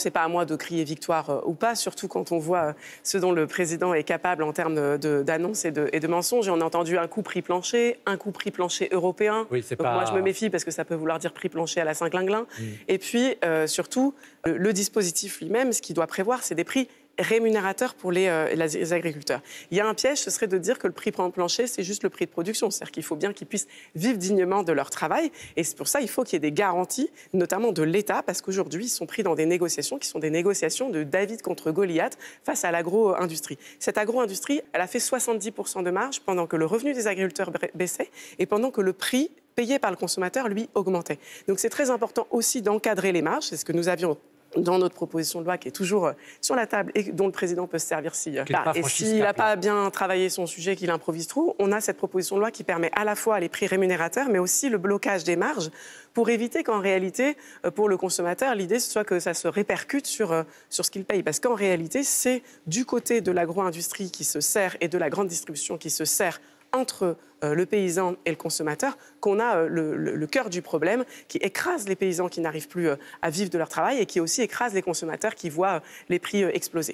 C'est pas à moi de crier victoire ou pas, surtout quand on voit ce dont le président est capable en termes d'annonces et de mensonges. Et on a entendu un coût prix plancher, un coût prix plancher européen. Oui, Donc moi, je me méfie parce que ça peut vouloir dire prix plancher à la Saint-Glinglin. Et puis, surtout, le dispositif lui-même, ce qu'il doit prévoir, c'est des prix rémunérateur pour les agriculteurs. Il y a un piège, ce serait de dire que le prix plancher, c'est juste le prix de production. C'est-à-dire qu'il faut bien qu'ils puissent vivre dignement de leur travail. Et c'est pour ça qu'il faut qu'il y ait des garanties, notamment de l'État, parce qu'aujourd'hui, ils sont pris dans des négociations qui sont des négociations de David contre Goliath face à l'agro-industrie. Cette agro-industrie, elle a fait 70% de marge pendant que le revenu des agriculteurs baissait et pendant que le prix payé par le consommateur, lui, augmentait. Donc c'est très important aussi d'encadrer les marges. C'est ce que nous avions dans notre proposition de loi qui est toujours sur la table et dont le président peut se servir s'il n'a pas bien travaillé son sujet, qu'il improvise trop. On a cette proposition de loi qui permet à la fois les prix rémunérateurs, mais aussi le blocage des marges pour éviter qu'en réalité, pour le consommateur, l'idée ce soit que ça se répercute sur ce qu'il paye. Parce qu'en réalité, c'est du côté de l'agro-industrie qui se sert et de la grande distribution qui se sert entre le paysan et le consommateur, qu'on a le cœur du problème, qui écrase les paysans qui n'arrivent plus à vivre de leur travail et qui aussi écrase les consommateurs qui voient les prix exploser.